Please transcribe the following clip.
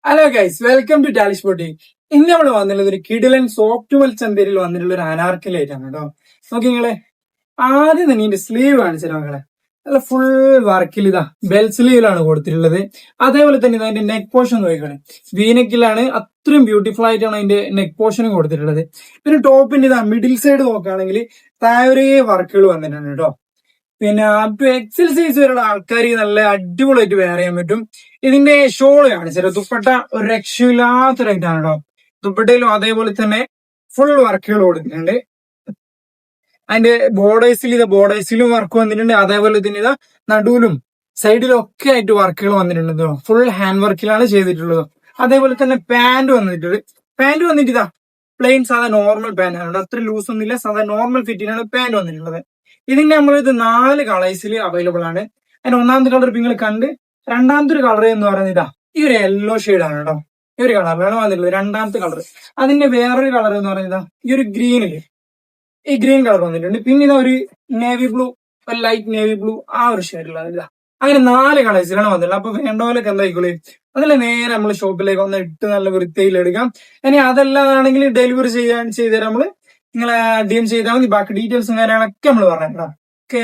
Hello guys, welcome to ടാലിഷ് ബോട്ടി. ഇന്ന് നമ്മൾ വന്നിട്ടുള്ളത് ഒരു കിടിലൻ സോഫ്റ്റ് ചന്തയിൽ വന്നിട്ടുള്ള ഒരു അനാർക്കലായിട്ടാണ് കേട്ടോ. നോക്കി നിങ്ങളെ ആദ്യം തന്നെ ഇതിന്റെ സ്ലീവ് കാണിച്ചു മക്കളെ. നല്ല ഫുൾ വർക്കിൽ ഇതാ ബെൽ സ്ലീവിലാണ് കൊടുത്തിട്ടുള്ളത്. അതേപോലെ തന്നെ ഇതാ അതിന്റെ നെക്ക് പോർഷൻ നോക്കിക്കളെ, വീനെക്കിലാണ്. അത്രയും ബ്യൂട്ടിഫുൾ ആയിട്ടാണ് അതിന്റെ നെക്ക് പോർഷനും കൊടുത്തിട്ടുള്ളത്. പിന്നെ ടോപ്പിന്റെ ഇതാ മിഡിൽ സൈഡ് നോക്കുകയാണെങ്കിൽ താഴെ വർക്കുകൾ വന്നിട്ടുണ്ട് കേട്ടോ. പിന്നെ അപ് ടു എക്സൽ സൈസ് വരെയുള്ള ആൾക്കാർ നല്ല അടിപൊളിയായിട്ട് വെയർ ചെയ്യാൻ പറ്റും. ഇതിന്റെ ഷോള് കാണിച്ചത് ദുപ്പട്ട ഒരു രക്ഷയില്ലാത്തൊരായിട്ടാണ് കേട്ടോ. ദുപ്പട്ടയിലും അതേപോലെ തന്നെ ഫുൾ വർക്കുകൾ കൊടുത്തിട്ടുണ്ട്. അതിന്റെ ബോർഡേഴ്സിലും വർക്ക് വന്നിട്ടുണ്ട്. അതേപോലെ തന്നെ ഇതാ നടുവിലും സൈഡിലും ഒക്കെ ആയിട്ട് വർക്കുകൾ വന്നിട്ടുണ്ട്. ഫുൾ ഹാൻഡ് വർക്കിലാണ് ചെയ്തിട്ടുള്ളത്. അതേപോലെ തന്നെ പാന്റ് വന്നിട്ട് ഇതാ പ്ലെയിൻ സാധാ നോർമൽ പാന്റ് ആണ്. അത്ര ലൂസ് ഒന്നുമില്ല, സാധാ നോർമൽ ഫിറ്റിനാണ് പാന്റ് വന്നിട്ടുള്ളത്. ഇതിന്റെ നമ്മളിത് 4 കളേഴ്സിൽ അവൈലബിൾ ആണ്. അതിന് ഒന്നാമത്തെ കളർ നിങ്ങൾ കണ്ട്, രണ്ടാമത്തെ ഒരു കളർ എന്ന് പറയുന്നത് ഇതാ ഈ ഒരു യെല്ലോ ഷെയ്ഡാണ് കേട്ടോ. ഈ ഒരു കളറിലാണ് വന്നിട്ടുള്ളത് രണ്ടാമത്തെ കളർ. അതിന്റെ വേറൊരു കളർ എന്ന് പറയുന്നത് ഈ ഒരു ഗ്രീനില്, ഈ ഗ്രീൻ കളർ വന്നിട്ടുണ്ട്. പിന്നെ ഇതാ ഒരു navy blue, light navy blue, ആ ഒരു ഷെയ്ഡിലാണ് ഇതാ. അങ്ങനെ 4 കളേഴ്സിലാണ് വന്നിട്ടുള്ളത്. അപ്പൊ വേണ്ടപോലൊക്കെ എന്തായിക്കോളി, അതിൽ നേരെ നമ്മൾ ഷോപ്പിലേക്ക് ഒന്ന് ഇട്ട് നല്ല വൃത്തിയിൽ എടുക്കാം. ഇനി അതല്ലാതാണെങ്കിൽ ഡെലിവറി ചെയ്തുതരാം. നമ്മള് നിങ്ങളെ DM ചെയ്താൽ മതി. ബാക്കി ഡീറ്റെയിൽസും കാര്യങ്ങളൊക്കെ നമ്മൾ പറഞ്ഞേക്കാം. ഓക്കെ.